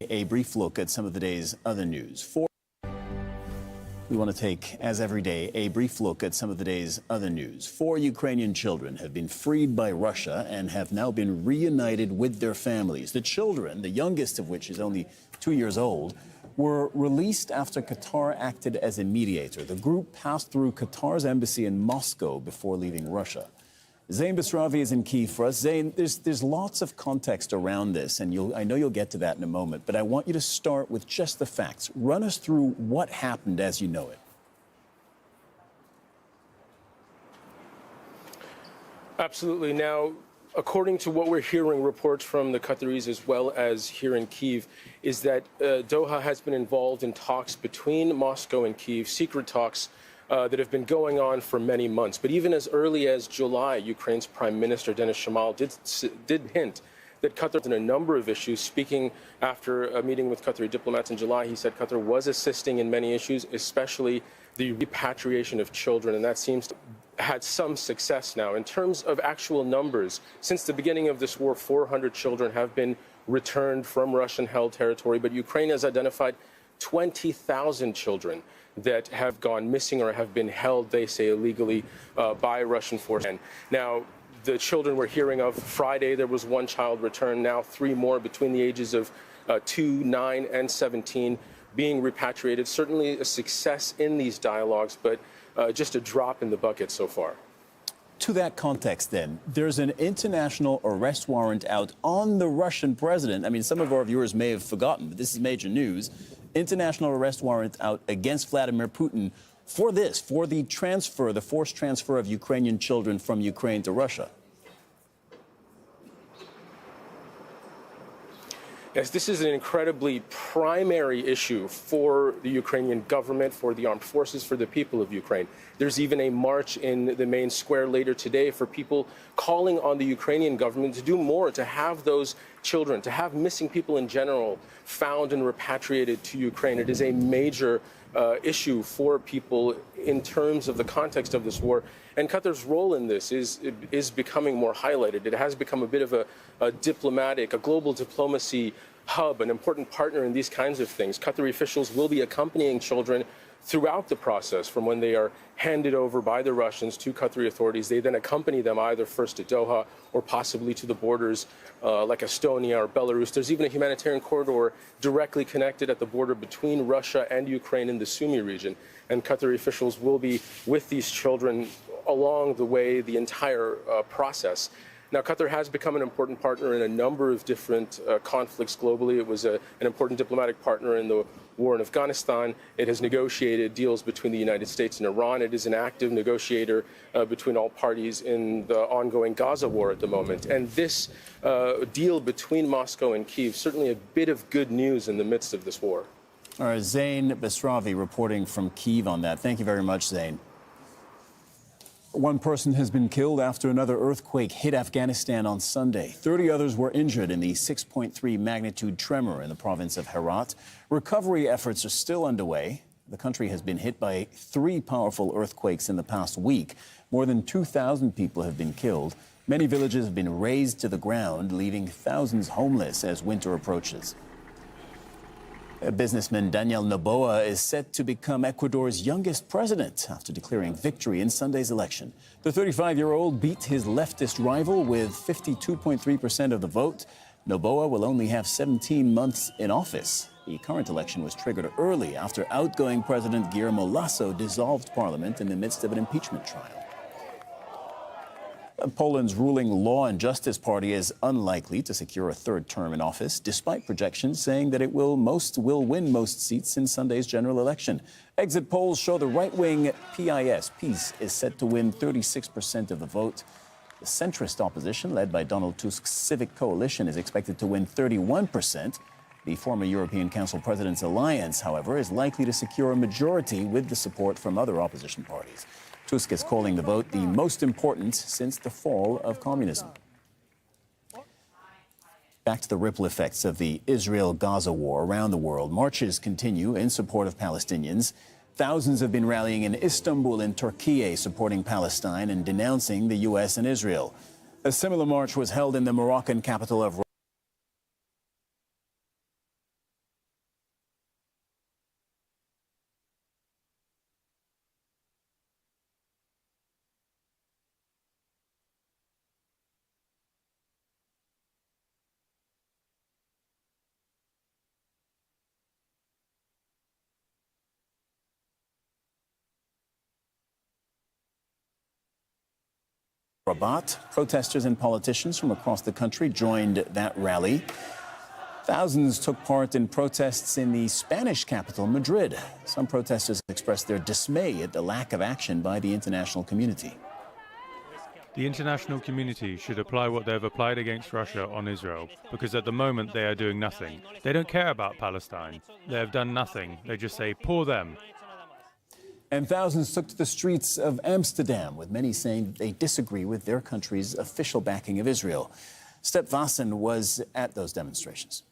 A brief look at some of the day's other news. We want to take, as every day, a brief look at some of the day's other news. 4 Ukrainian children have been freed by Russia and have now been reunited with their families. The children, the youngest of which is only 2 years old, were released after Qatar acted as a mediator. The group passed through Qatar's embassy in Moscow before leaving Russia. Zain Basravi is in Kyiv for us. Zain, there's lots of context around this, and I know you'll get to that in a moment, but I want you to start with just the facts. Run us through what happened as you know it. Absolutely. Now, according to what we're hearing, reports from the Qataris as well as here in Kyiv, is that Doha has been involved in talks between Moscow and Kyiv, secret talks that have been going on for many months. But even as early as July, Ukraine's Prime Minister Denis Shamal did hint that Qatar on a number of issues. Speaking after a meeting with Qatari diplomats in July, he said Qatar was assisting in many issues, especially the repatriation of children, and that seems to have had some success now. In terms of actual numbers, since the beginning of this war, 400 children have been returned from Russian-held territory, but Ukraine has identified 20,000 children that have gone missing or have been held, they say, illegally by Russian forces. Now, the children we're hearing of, Friday there was 1 child returned, now 3 more between the ages of 2, 9, and 17 being repatriated. Certainly a success in these dialogues, but just a drop in the bucket so far. To that context, then, there's an international arrest warrant out on the Russian president. I mean, some of our viewers may have forgotten, but this is major news. International arrest warrant out against Vladimir Putin for this, for the transfer, the forced transfer of Ukrainian children from Ukraine to Russia. Yes, this is an incredibly primary issue for the Ukrainian government, for the armed forces, for the people of Ukraine. There's even a march in the main square later today for people calling on the Ukrainian government to do more, to have those children, to have missing people in general found and repatriated to Ukraine. It is a major issue for people in terms of the context of this war. And Qatar's role in this is becoming more highlighted. It has become a bit of a diplomatic, a global diplomacy hub, an important partner in these kinds of things. Qatari officials will be accompanying children throughout the process, from when they are handed over by the Russians to Qatari authorities. They then accompany them either first to Doha or possibly to the borders like Estonia or Belarus. There's even a humanitarian corridor directly connected at the border between Russia and Ukraine in the Sumy region. And Qatari officials will be with these children along the way, the entire process. Now, Qatar has become an important partner in a number of different conflicts globally. It was an important diplomatic partner in the war in Afghanistan. It has negotiated deals between the United States and Iran. It is an active negotiator between all parties in the ongoing Gaza war at the moment. And this deal between Moscow and Kyiv, certainly a bit of good news in the midst of this war. All right, Zain Basravi reporting from Kyiv on that. Thank you very much, Zain. 1 person has been killed after another earthquake hit Afghanistan on Sunday. 30 others were injured in the 6.3 magnitude tremor in the province of Herat. Recovery efforts are still underway. The country has been hit by 3 powerful earthquakes in the past week. More than 2,000 people have been killed. Many villages have been razed to the ground, leaving thousands homeless as winter approaches. Businessman Daniel Noboa is set to become Ecuador's youngest president after declaring victory in Sunday's election. The 35-year-old beat his leftist rival with 52.3% of the vote. Noboa will only have 17 months in office. The current election was triggered early after outgoing President Guillermo Lasso dissolved parliament in the midst of an impeachment trial. Poland's ruling Law and Justice Party is unlikely to secure a 3rd term in office, despite projections saying that it will win most seats in Sunday's general election. Exit polls show the right-wing PiS is set to win 36% of the vote. The centrist opposition, led by Donald Tusk's Civic Coalition, is expected to win 31%. The former European Council President's Alliance, however, is likely to secure a majority with the support from other opposition parties. Tusk is calling the vote the most important since the fall of communism. Back to the ripple effects of the Israel-Gaza war around the world. Marches continue in support of Palestinians. Thousands have been rallying in Istanbul and Turkey, supporting Palestine and denouncing the U.S. and Israel. A similar march was held in the Moroccan capital of Rabat. Protesters and politicians from across the country joined that rally. Thousands took part in protests in the Spanish capital, Madrid. Some protesters expressed their dismay at the lack of action by the international community. The international community should apply what they've applied against Russia on Israel, because at the moment they are doing nothing. They don't care about Palestine. They have done nothing. They just say, poor them. And thousands took to the streets of Amsterdam, with many saying that they disagree with their country's official backing of Israel. Step Vassen was at those demonstrations.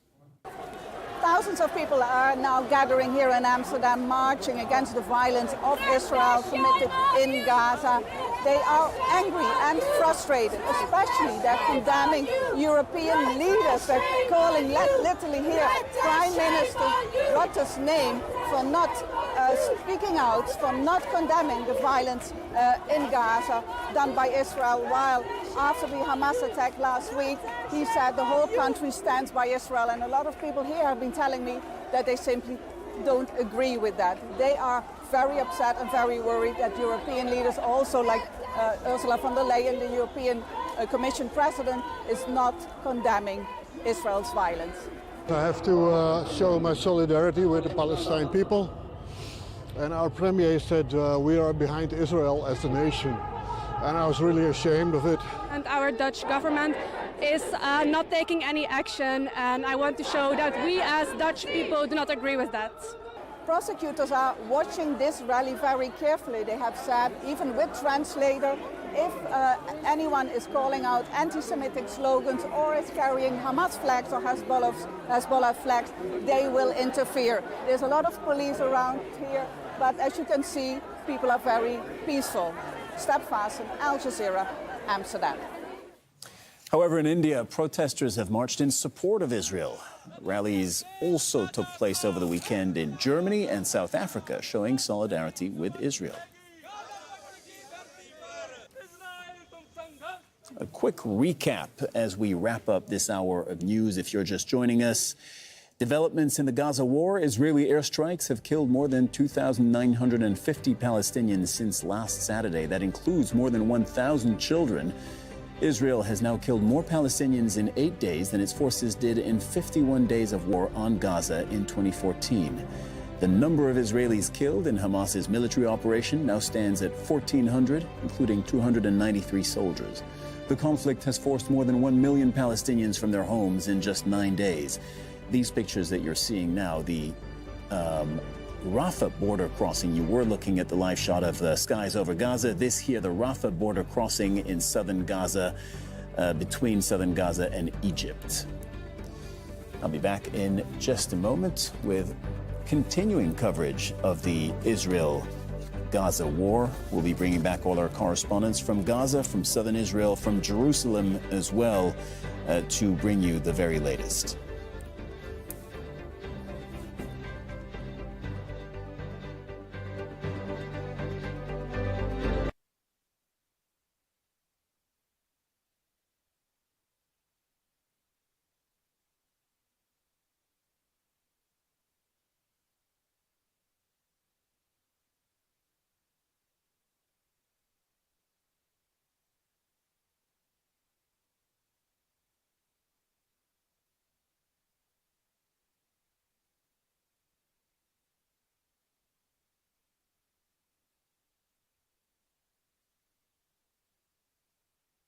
Thousands of people are now gathering here in Amsterdam, marching against the violence of Israel committed in Gaza. They are angry and frustrated, especially they're condemning European leaders. They're calling literally here Prime Minister Rutte's name for not speaking out, for not condemning the violence in Gaza done by Israel, while after the Hamas attack last week, he said the whole country stands by Israel. And a lot of people here have been telling me that they simply don't agree with that. They are very upset and very worried that European leaders, also like Ursula von der Leyen, the European Commission President, is not condemning Israel's violence. I have to show my solidarity with the Palestinian people. And our premier said we are behind Israel as a nation. And I was really ashamed of it. And our Dutch government is not taking any action, and I want to show that we as Dutch people do not agree with that. Prosecutors are watching this rally very carefully. They have said, even with translator, if anyone is calling out anti-Semitic slogans or is carrying Hamas flags or Hezbollah flags, they will interfere. There's a lot of police around here, but as you can see, people are very peaceful. Step Vassen, Aljazeera, Amsterdam. However, in India, protesters have marched in support of Israel. Rallies also took place over the weekend in Germany and South Africa, showing solidarity with Israel. A quick recap as we wrap up this hour of news, if you're just joining us. Developments in the Gaza war. Israeli airstrikes have killed more than 2,950 Palestinians since last Saturday. That includes more than 1,000 children. Israel has now killed more Palestinians in 8 days than its forces did in 51 days of war on Gaza in 2014. The number of Israelis killed in Hamas's military operation now stands at 1,400, including 293 soldiers. The conflict has forced more than 1 million Palestinians from their homes in just 9 days. These pictures that you're seeing now, the Rafah border crossing, you were looking at the live shot of the skies over Gaza. This here, the Rafah border crossing in southern Gaza, between southern Gaza and Egypt. I'll be back in just a moment with continuing coverage of the Israel-Gaza war. We'll be bringing back all our correspondents from Gaza, from southern Israel, from Jerusalem as well, to bring you the very latest.